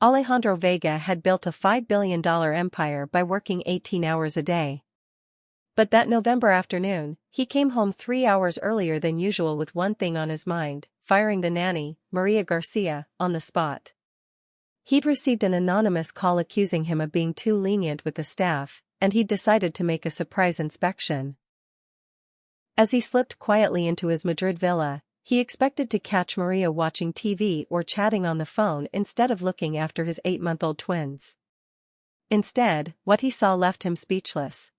Alejandro Vega had built a $5 billion empire by working 18 hours a day. But that November afternoon, he came home 3 hours earlier than usual with one thing on his mind: firing the nanny, Maria Garcia, on the spot. He'd received an anonymous call accusing him of being too lenient with the staff, and he'd decided to make a surprise inspection. As he slipped quietly into his Madrid villa, he expected to catch Maria watching TV or chatting on the phone instead of looking after his 8-month-old twins. Instead, what he saw left him speechless.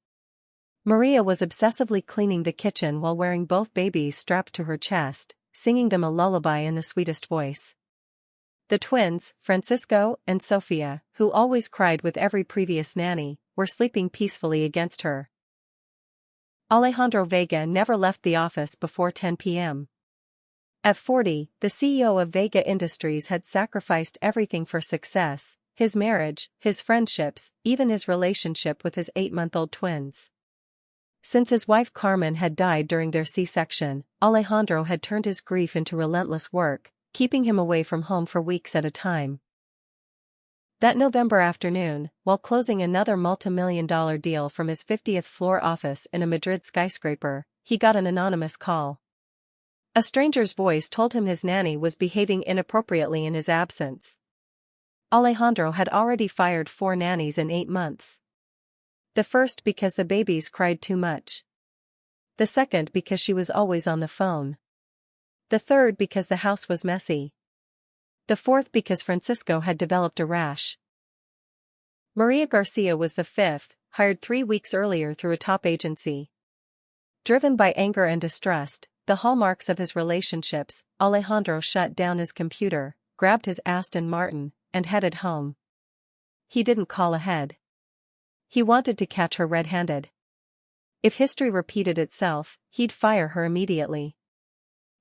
Maria was obsessively cleaning the kitchen while wearing both babies strapped to her chest, singing them a lullaby in the sweetest voice. The twins, Francisco and Sofia, who always cried with every previous nanny, were sleeping peacefully against her. Alejandro Vega never left the office before 10 p.m. At 40, the CEO of Vega Industries had sacrificed everything for success: his marriage, his friendships, even his relationship with his 8-month-old twins. Since his wife Carmen had died during their C-section, Alejandro had turned his grief into relentless work, keeping him away from home for weeks at a time. That November afternoon, while closing another multi-million-dollar deal from his 50th floor office in a Madrid skyscraper, he got an anonymous call. A stranger's voice told him his nanny was behaving inappropriately in his absence. Alejandro had already fired 4 nannies in 8 months. The first because the babies cried too much. The second because she was always on the phone. The third because the house was messy. The fourth because Francisco had developed a rash. Maria Garcia was the 5th, hired 3 weeks earlier through a top agency. Driven by anger and distrust, the hallmarks of his relationships, Alejandro shut down his computer, grabbed his Aston Martin, and headed home. He didn't call ahead. He wanted to catch her red-handed. If history repeated itself, he'd fire her immediately.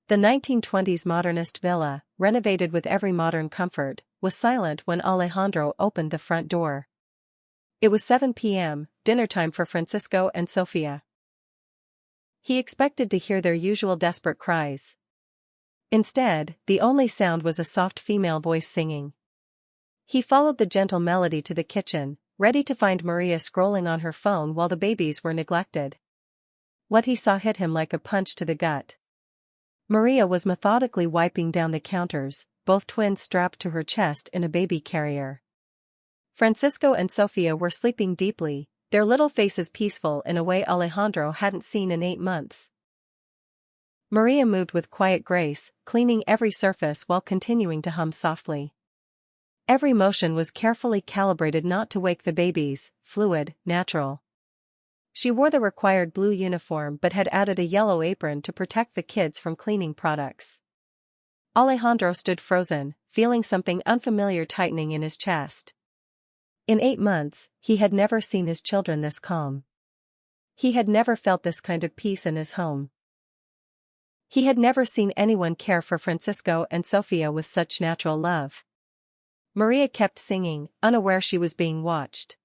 The 1920s modernist villa, renovated with every modern comfort, was silent when Alejandro opened the front door. It was 7 p.m., dinner time for Francisco and Sofia. He expected to hear their usual desperate cries. Instead, the only sound was a soft female voice singing. He followed the gentle melody to the kitchen, ready to find Maria scrolling on her phone while the babies were neglected. What he saw hit him like a punch to the gut. Maria was methodically wiping down the counters, both twins strapped to her chest in a baby carrier. Francisco and Sofia were sleeping deeply, their little faces peaceful in a way Alejandro hadn't seen in 8 months. Maria moved with quiet grace, cleaning every surface while continuing to hum softly. Every motion was carefully calibrated not to wake the babies, fluid, natural. She wore the required blue uniform but had added a yellow apron to protect the kids from cleaning products. Alejandro stood frozen, feeling something unfamiliar tightening in his chest. In 8 months, he had never seen his children this calm. He had never felt this kind of peace in his home. He had never seen anyone care for Francisco and Sofia with such natural love. Maria kept singing, unaware she was being watched.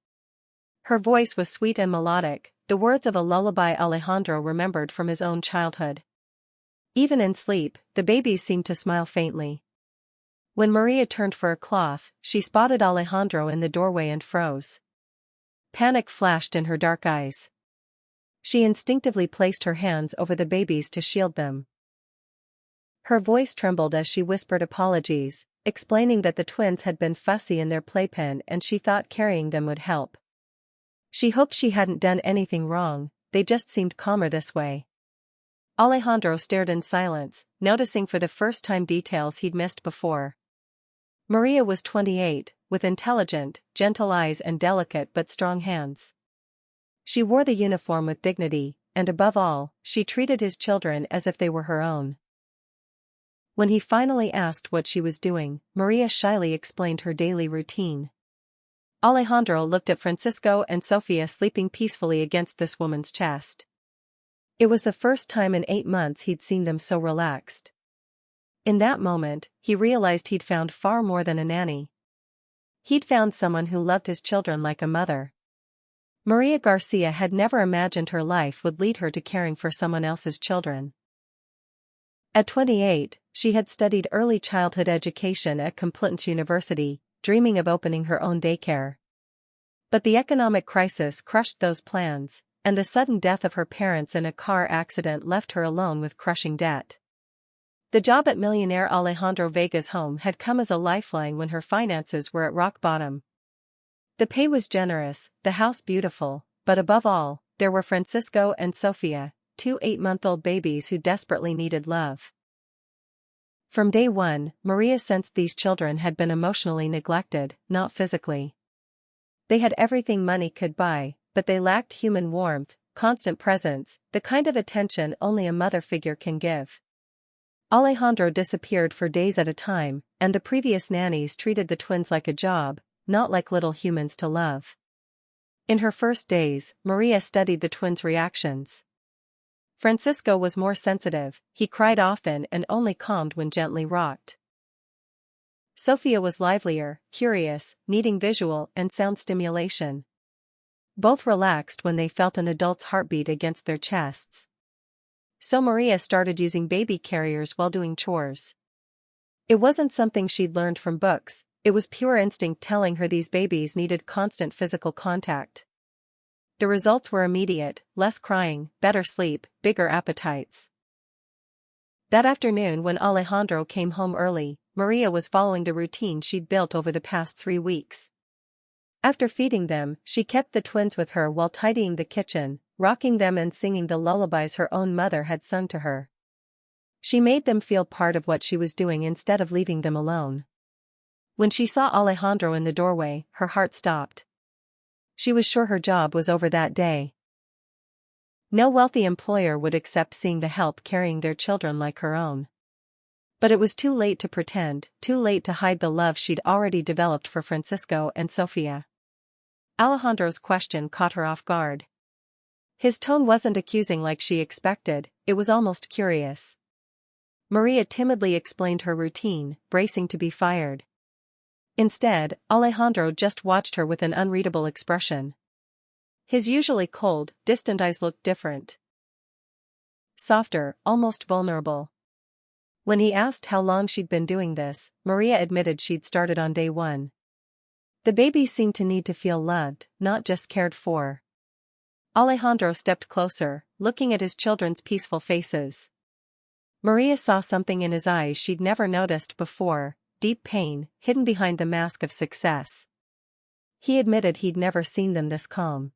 Her voice was sweet and melodic, the words of a lullaby Alejandro remembered from his own childhood. Even in sleep, the babies seemed to smile faintly. When Maria turned for a cloth, she spotted Alejandro in the doorway and froze. Panic flashed in her dark eyes. She instinctively placed her hands over the babies to shield them. Her voice trembled as she whispered apologies, explaining that the twins had been fussy in their playpen and she thought carrying them would help. She hoped she hadn't done anything wrong, they just seemed calmer this way. Alejandro stared in silence, noticing for the first time details he'd missed before. Maria was 28, with intelligent, gentle eyes and delicate but strong hands. She wore the uniform with dignity, and above all, she treated his children as if they were her own. When he finally asked what she was doing, Maria shyly explained her daily routine. Alejandro looked at Francisco and Sofia sleeping peacefully against this woman's chest. It was the first time in 8 months he'd seen them so relaxed. In that moment, he realized he'd found far more than a nanny. He'd found someone who loved his children like a mother. Maria Garcia had never imagined her life would lead her to caring for someone else's children. At 28, she had studied early childhood education at Complutense University, dreaming of opening her own daycare. But the economic crisis crushed those plans, and the sudden death of her parents in a car accident left her alone with crushing debt. The job at Millionaire Alejandro Vega's home had come as a lifeline when her finances were at rock bottom. The pay was generous, the house beautiful, but above all, there were Francisco and Sofia, two 8-month-old babies who desperately needed love. From day one, Maria sensed these children had been emotionally neglected, not physically. They had everything money could buy, but they lacked human warmth, constant presence, the kind of attention only a mother figure can give. Alejandro disappeared for days at a time, and the previous nannies treated the twins like a job, not like little humans to love. In her first days, Maria studied the twins' reactions. Francisco was more sensitive, he cried often and only calmed when gently rocked. Sofia was livelier, curious, needing visual and sound stimulation. Both relaxed when they felt an adult's heartbeat against their chests. So Maria started using baby carriers while doing chores. It wasn't something she'd learned from books, it was pure instinct telling her these babies needed constant physical contact. The results were immediate: less crying, better sleep, bigger appetites. That afternoon when Alejandro came home early, Maria was following the routine she'd built over the past 3 weeks. After feeding them, she kept the twins with her while tidying the kitchen, rocking them and singing the lullabies her own mother had sung to her. She made them feel part of what she was doing instead of leaving them alone. When she saw Alejandro in the doorway, her heart stopped. She was sure her job was over that day. No wealthy employer would accept seeing the help carrying their children like her own. But it was too late to pretend, too late to hide the love she'd already developed for Francisco and Sofia. Alejandro's question caught her off guard. His tone wasn't accusing like she expected, it was almost curious. Maria timidly explained her routine, bracing to be fired. Instead, Alejandro just watched her with an unreadable expression. His usually cold, distant eyes looked different. Softer, almost vulnerable. When he asked how long she'd been doing this, Maria admitted she'd started on day 1. The babies seemed to need to feel loved, not just cared for. Alejandro stepped closer, looking at his children's peaceful faces. Maria saw something in his eyes she'd never noticed before: deep pain, hidden behind the mask of success. He admitted he'd never seen them this calm.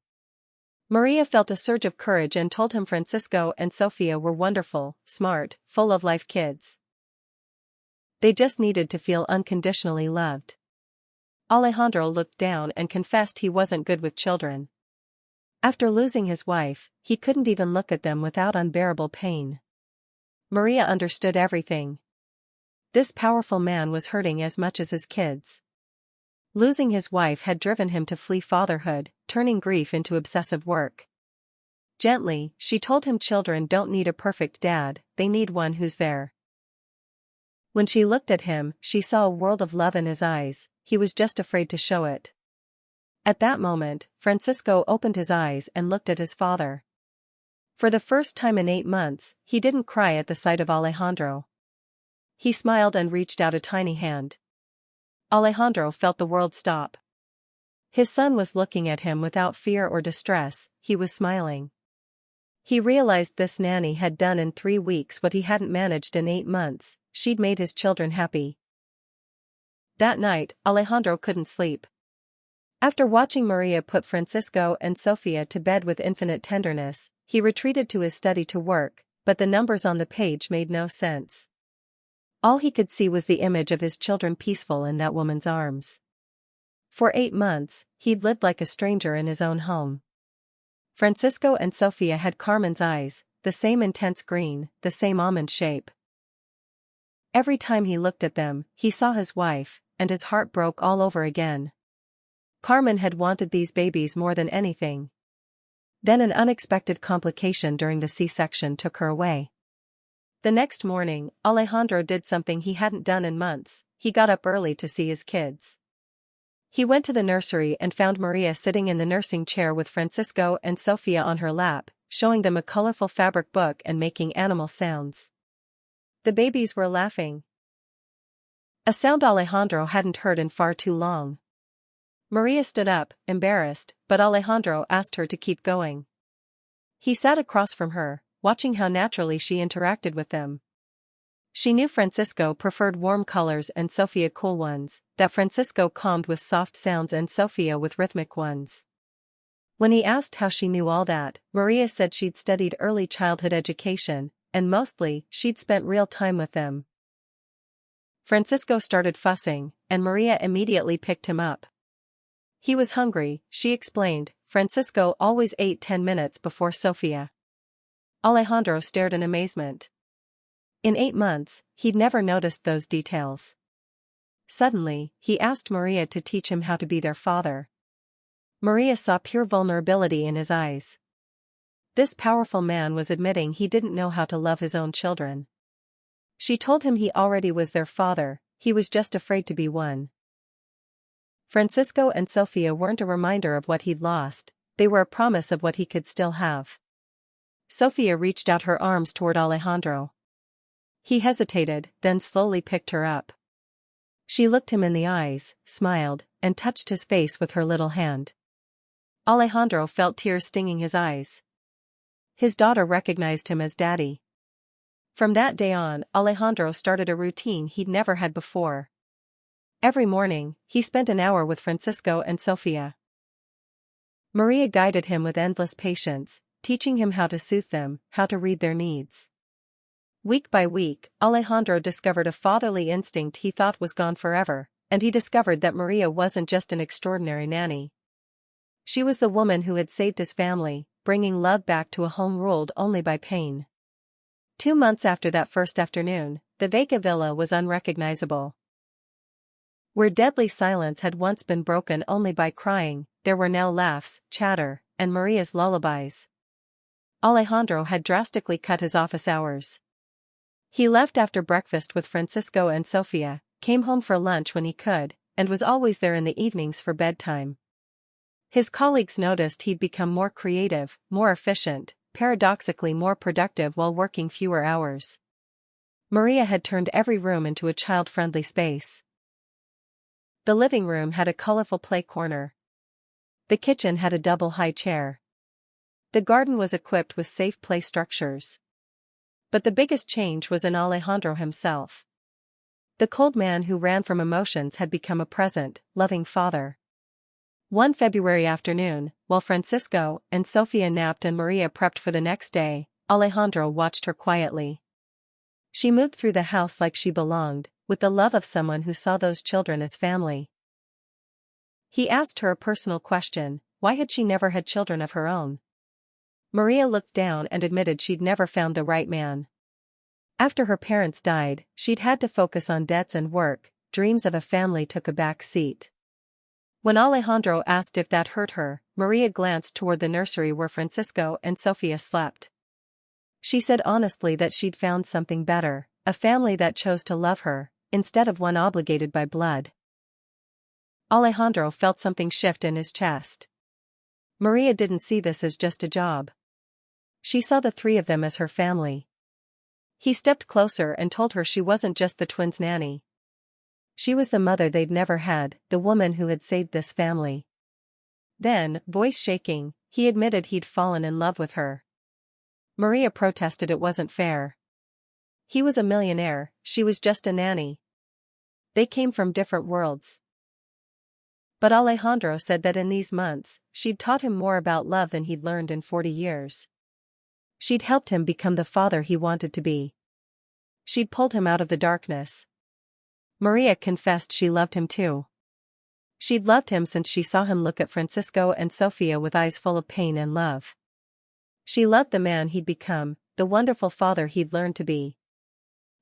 Maria felt a surge of courage and told him Francisco and Sofia were wonderful, smart, full of life kids. They just needed to feel unconditionally loved. Alejandro looked down and confessed he wasn't good with children. After losing his wife, he couldn't even look at them without unbearable pain. Maria understood everything. This powerful man was hurting as much as his kids. Losing his wife had driven him to flee fatherhood, turning grief into obsessive work. Gently, she told him children don't need a perfect dad, they need one who's there. When she looked at him, she saw a world of love in his eyes, he was just afraid to show it. At that moment, Francisco opened his eyes and looked at his father. For the first time in 8 months, he didn't cry at the sight of Alejandro. He smiled and reached out a tiny hand. Alejandro felt the world stop. His son was looking at him without fear or distress, he was smiling. He realized this nanny had done in 3 weeks what he hadn't managed in 8 months, she'd made his children happy. That night, Alejandro couldn't sleep. After watching Maria put Francisco and Sofia to bed with infinite tenderness, he retreated to his study to work, but the numbers on the page made no sense. All he could see was the image of his children peaceful in that woman's arms. For 8 months, he'd lived like a stranger in his own home. Francisco and Sofia had Carmen's eyes, the same intense green, the same almond shape. Every time he looked at them, he saw his wife, and his heart broke all over again. Carmen had wanted these babies more than anything. Then an unexpected complication during the C-section took her away. The next morning, Alejandro did something he hadn't done in months, he got up early to see his kids. He went to the nursery and found Maria sitting in the nursing chair with Francisco and Sofia on her lap, showing them a colorful fabric book and making animal sounds. The babies were laughing. A sound Alejandro hadn't heard in far too long. Maria stood up, embarrassed, but Alejandro asked her to keep going. He sat across from her, watching how naturally she interacted with them. She knew Francisco preferred warm colors and Sofia cool ones, that Francisco calmed with soft sounds and Sofia with rhythmic ones. When he asked how she knew all that, Maria said she'd studied early childhood education, and mostly, she'd spent real time with them. Francisco started fussing, and Maria immediately picked him up. He was hungry, she explained. Francisco always ate 10 minutes before Sofia. Alejandro stared in amazement. In 8 months, he'd never noticed those details. Suddenly, he asked Maria to teach him how to be their father. Maria saw pure vulnerability in his eyes. This powerful man was admitting he didn't know how to love his own children. She told him he already was their father, he was just afraid to be one. Francisco and Sofia weren't a reminder of what he'd lost, they were a promise of what he could still have. Sofia reached out her arms toward Alejandro. He hesitated, then slowly picked her up. She looked him in the eyes, smiled, and touched his face with her little hand. Alejandro felt tears stinging his eyes. His daughter recognized him as daddy. From that day on, Alejandro started a routine he'd never had before. Every morning, he spent an hour with Francisco and Sofia. Maria guided him with endless patience, teaching him how to soothe them, how to read their needs. Week by week, Alejandro discovered a fatherly instinct he thought was gone forever, and he discovered that Maria wasn't just an extraordinary nanny. She was the woman who had saved his family, bringing love back to a home ruled only by pain. 2 months after that first afternoon, the Vega villa was unrecognizable. Where deadly silence had once been broken only by crying, there were now laughs, chatter, and Maria's lullabies. Alejandro had drastically cut his office hours. He left after breakfast with Francisco and Sofia, came home for lunch when he could, and was always there in the evenings for bedtime. His colleagues noticed he'd become more creative, more efficient, paradoxically more productive while working fewer hours. Maria had turned every room into a child-friendly space. The living room had a colorful play corner. The kitchen had a double high chair. The garden was equipped with safe play structures. But the biggest change was in Alejandro himself. The cold man who ran from emotions had become a present, loving father. One February afternoon, while Francisco and Sofia napped and Maria prepped for the next day, Alejandro watched her quietly. She moved through the house like she belonged, with the love of someone who saw those children as family. He asked her a personal question: why had she never had children of her own? Maria looked down and admitted she'd never found the right man. After her parents died, she'd had to focus on debts and work, dreams of a family took a back seat. When Alejandro asked if that hurt her, Maria glanced toward the nursery where Francisco and Sofia slept. She said honestly that she'd found something better, a family that chose to love her, instead of one obligated by blood. Alejandro felt something shift in his chest. Maria didn't see this as just a job. She saw the three of them as her family. He stepped closer and told her she wasn't just the twins' nanny. She was the mother they'd never had, the woman who had saved this family. Then, voice shaking, he admitted he'd fallen in love with her. Maria protested it wasn't fair. He was a millionaire, she was just a nanny. They came from different worlds. But Alejandro said that in these months, she'd taught him more about love than he'd learned in 40 years. She'd helped him become the father he wanted to be. She'd pulled him out of the darkness. Maria confessed she loved him too. She'd loved him since she saw him look at Francisco and Sofia with eyes full of pain and love. She loved the man he'd become, the wonderful father he'd learned to be.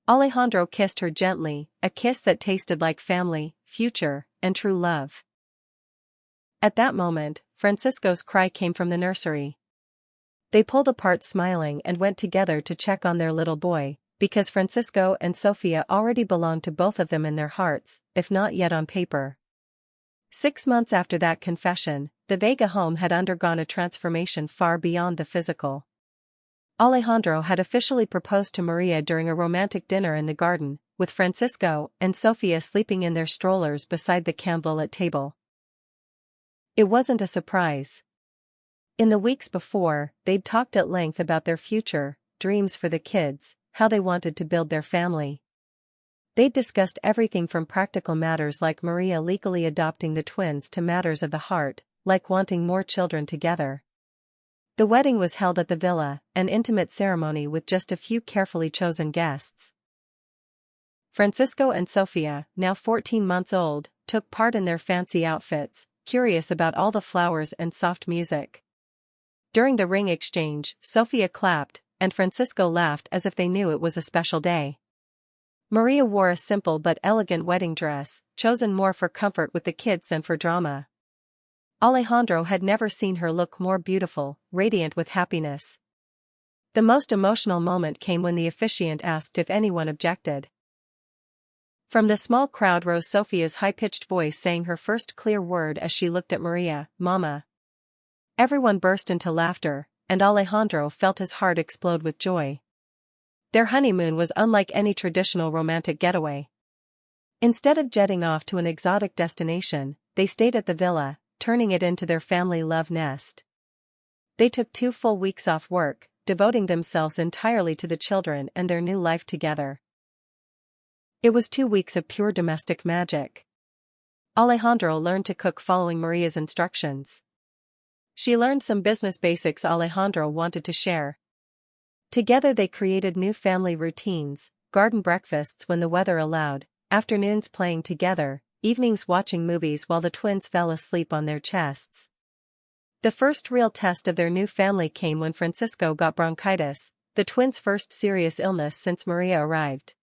Alejandro kissed her gently, a kiss that tasted like family, future, and true love. At that moment, Francisco's cry came from the nursery. They pulled apart smiling and went together to check on their little boy, because Francisco and Sofia already belonged to both of them in their hearts, if not yet on paper. 6 months after that confession, the Vega home had undergone a transformation far beyond the physical. Alejandro had officially proposed to Maria during a romantic dinner in the garden, with Francisco and Sofia sleeping in their strollers beside the candlelit table. It wasn't a surprise. In the weeks before, they'd talked at length about their future, dreams for the kids, how they wanted to build their family. They'd discussed everything from practical matters like Maria legally adopting the twins to matters of the heart, like wanting more children together. The wedding was held at the villa, an intimate ceremony with just a few carefully chosen guests. Francisco and Sofia, now 14 months old, took part in their fancy outfits, curious about all the flowers and soft music. During the ring exchange, Sofia clapped, and Francisco laughed as if they knew it was a special day. Maria wore a simple but elegant wedding dress, chosen more for comfort with the kids than for drama. Alejandro had never seen her look more beautiful, radiant with happiness. The most emotional moment came when the officiant asked if anyone objected. From the small crowd rose Sofia's high-pitched voice saying her first clear word as she looked at Maria, "Mama." Everyone burst into laughter, and Alejandro felt his heart explode with joy. Their honeymoon was unlike any traditional romantic getaway. Instead of jetting off to an exotic destination, they stayed at the villa, turning it into their family love nest. They took 2 full weeks off work, devoting themselves entirely to the children and their new life together. It was 2 weeks of pure domestic magic. Alejandro learned to cook following Maria's instructions. She learned some business basics Alejandro wanted to share. Together they created new family routines, garden breakfasts when the weather allowed, afternoons playing together, evenings watching movies while the twins fell asleep on their chests. The first real test of their new family came when Francisco got bronchitis, the twins' first serious illness since Maria arrived.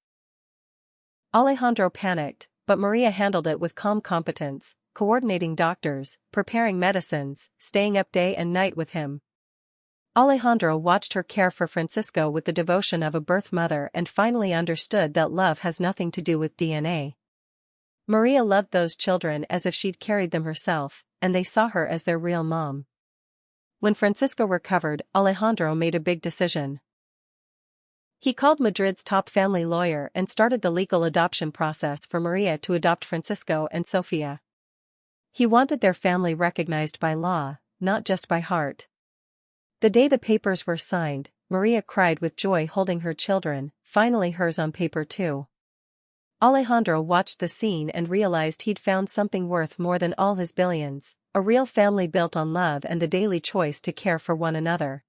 Alejandro panicked, but Maria handled it with calm competence, coordinating doctors, preparing medicines, staying up day and night with him. Alejandro watched her care for Francisco with the devotion of a birth mother and finally understood that love has nothing to do with DNA. Maria loved those children as if she'd carried them herself, and they saw her as their real mom. When Francisco recovered, Alejandro made a big decision. He called Madrid's top family lawyer and started the legal adoption process for Maria to adopt Francisco and Sofia. He wanted their family recognized by law, not just by heart. The day the papers were signed, Maria cried with joy holding her children, finally hers on paper too. Alejandro watched the scene and realized he'd found something worth more than all his billions, a real family built on love and the daily choice to care for one another.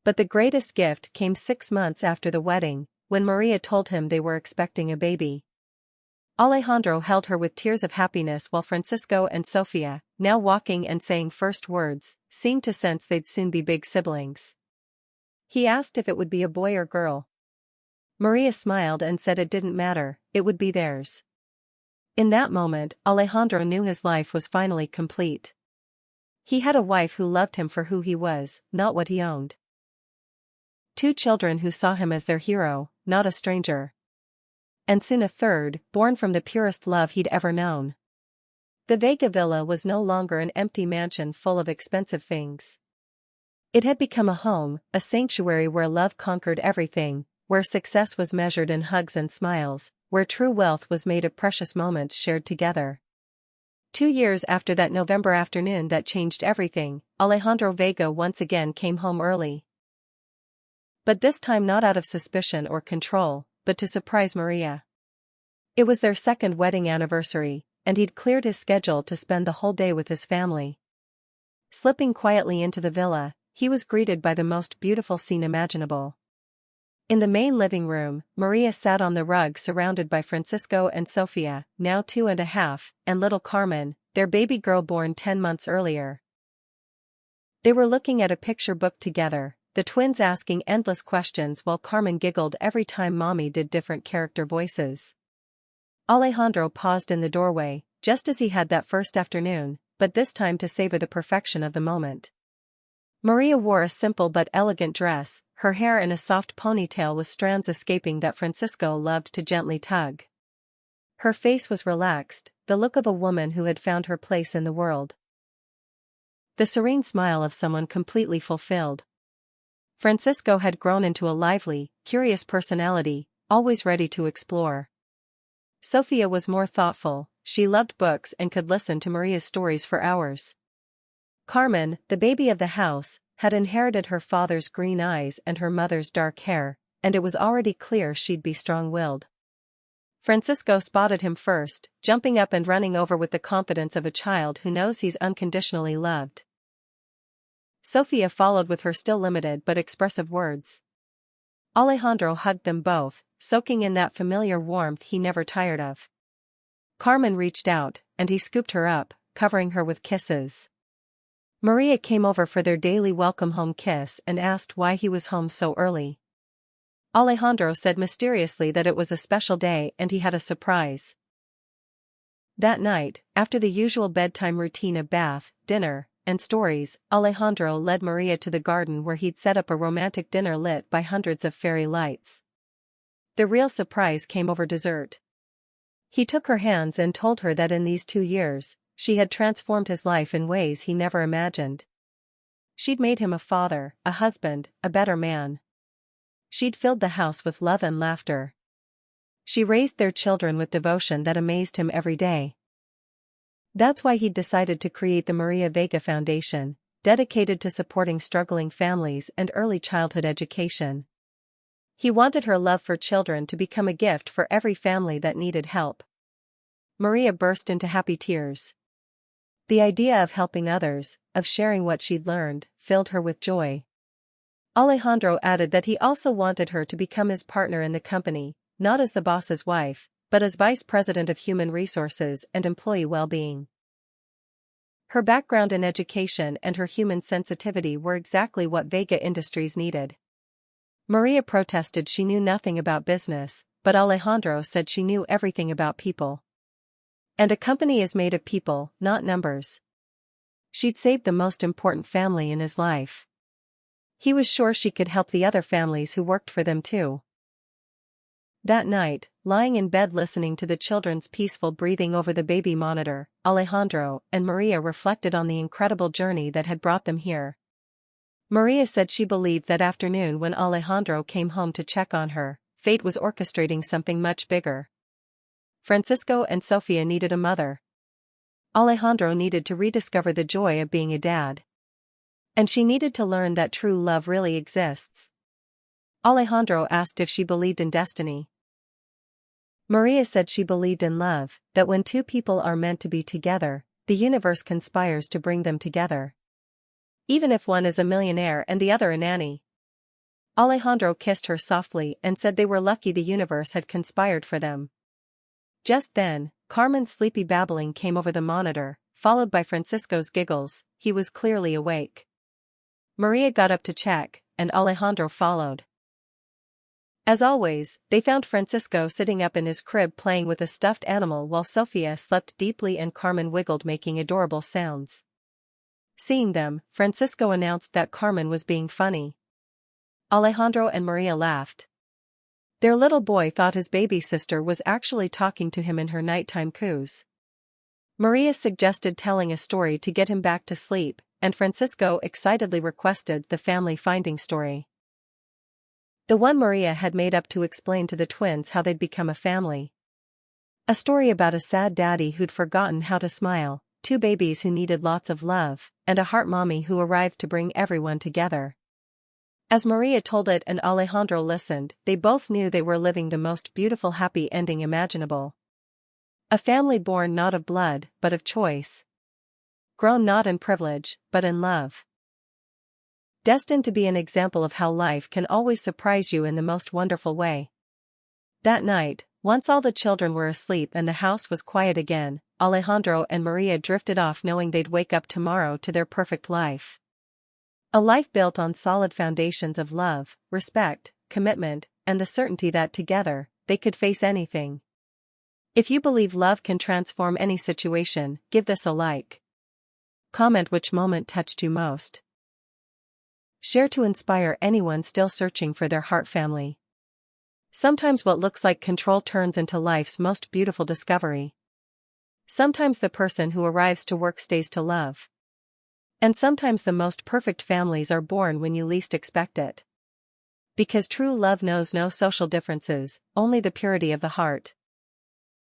But the greatest gift came 6 months after the wedding, when Maria told him they were expecting a baby. Alejandro held her with tears of happiness while Francisco and Sofia, now walking and saying first words, seemed to sense they'd soon be big siblings. He asked if it would be a boy or girl. Maria smiled and said it didn't matter, it would be theirs. In that moment, Alejandro knew his life was finally complete. He had a wife who loved him for who he was, not what he owned. 2 children who saw him as their hero, not a stranger. And soon a third, born from the purest love he'd ever known. The Vega Villa was no longer an empty mansion full of expensive things. It had become a home, a sanctuary where love conquered everything, where success was measured in hugs and smiles, where true wealth was made of precious moments shared together. 2 years after that November afternoon that changed everything, Alejandro Vega once again came home early. But this time not out of suspicion or control, but to surprise Maria. It was their 2nd wedding anniversary, and he'd cleared his schedule to spend the whole day with his family. Slipping quietly into the villa, he was greeted by the most beautiful scene imaginable. In the main living room, Maria sat on the rug surrounded by Francisco and Sofia, now 2.5, and little Carmen, their baby girl born 10 months earlier. They were looking at a picture book together, the twins asking endless questions while Carmen giggled every time Mommy did different character voices. Alejandro paused in the doorway, just as he had that first afternoon, but this time to savor the perfection of the moment. Maria wore a simple but elegant dress, her hair in a soft ponytail with strands escaping that Francisco loved to gently tug. Her face was relaxed, the look of a woman who had found her place in the world. The serene smile of someone completely fulfilled. Francisco had grown into a lively, curious personality, always ready to explore. Sophia was more thoughtful, she loved books and could listen to Maria's stories for hours. Carmen, the baby of the house, had inherited her father's green eyes and her mother's dark hair, and it was already clear she'd be strong-willed. Francisco spotted him first, jumping up and running over with the confidence of a child who knows he's unconditionally loved. Sophia followed with her still limited but expressive words. Alejandro hugged them both, soaking in that familiar warmth he never tired of. Carmen reached out, and he scooped her up, covering her with kisses. Maria came over for their daily welcome home kiss and asked why he was home so early. Alejandro said mysteriously that it was a special day and he had a surprise. That night, after the usual bedtime routine of bath, dinner, and stories, Alejandro led Maria to the garden where he'd set up a romantic dinner lit by hundreds of fairy lights. The real surprise came over dessert. He took her hands and told her that in these 2 years, she had transformed his life in ways he never imagined. She'd made him a father, a husband, a better man. She'd filled the house with love and laughter. She raised their children with devotion that amazed him every day. That's why he'd decided to create the Maria Vega Foundation, dedicated to supporting struggling families and early childhood education. He wanted her love for children to become a gift for every family that needed help. Maria burst into happy tears. The idea of helping others, of sharing what she'd learned, filled her with joy. Alejandro added that he also wanted her to become his partner in the company, not as the boss's wife, but as vice president of human resources and employee well-being. Her background in education and her human sensitivity were exactly what Vega Industries needed. Maria protested she knew nothing about business, but Alejandro said she knew everything about people. And a company is made of people, not numbers. She'd saved the most important family in his life. He was sure she could help the other families who worked for them too. That night, lying in bed listening to the children's peaceful breathing over the baby monitor, Alejandro and Maria reflected on the incredible journey that had brought them here. Maria said she believed that afternoon when Alejandro came home to check on her, fate was orchestrating something much bigger. Francisco and Sofia needed a mother. Alejandro needed to rediscover the joy of being a dad. And she needed to learn that true love really exists. Alejandro asked if she believed in destiny. Maria said she believed in love, that when two people are meant to be together, the universe conspires to bring them together. Even if one is a millionaire and the other a nanny. Alejandro kissed her softly and said they were lucky the universe had conspired for them. Just then, Carmen's sleepy babbling came over the monitor, followed by Francisco's giggles. He was clearly awake. Maria got up to check, and Alejandro followed. As always, they found Francisco sitting up in his crib playing with a stuffed animal while Sofia slept deeply and Carmen wiggled making adorable sounds. Seeing them, Francisco announced that Carmen was being funny. Alejandro and Maria laughed. Their little boy thought his baby sister was actually talking to him in her nighttime coos. Maria suggested telling a story to get him back to sleep, and Francisco excitedly requested the family finding story. The one Maria had made up to explain to the twins how they'd become a family. A story about a sad daddy who'd forgotten how to smile, 2 babies who needed lots of love, and a heart mommy who arrived to bring everyone together. As Maria told it and Alejandro listened, they both knew they were living the most beautiful happy ending imaginable. A family born not of blood, but of choice. Grown not in privilege, but in love. Destined to be an example of how life can always surprise you in the most wonderful way. That night, once all the children were asleep and the house was quiet again, Alejandro and Maria drifted off knowing they'd wake up tomorrow to their perfect life. A life built on solid foundations of love, respect, commitment, and the certainty that together, they could face anything. If you believe love can transform any situation, give this a like. Comment which moment touched you most. Share to inspire anyone still searching for their heart family. Sometimes what looks like control turns into life's most beautiful discovery. Sometimes the person who arrives to work stays to love. And sometimes the most perfect families are born when you least expect it. Because true love knows no social differences, only the purity of the heart.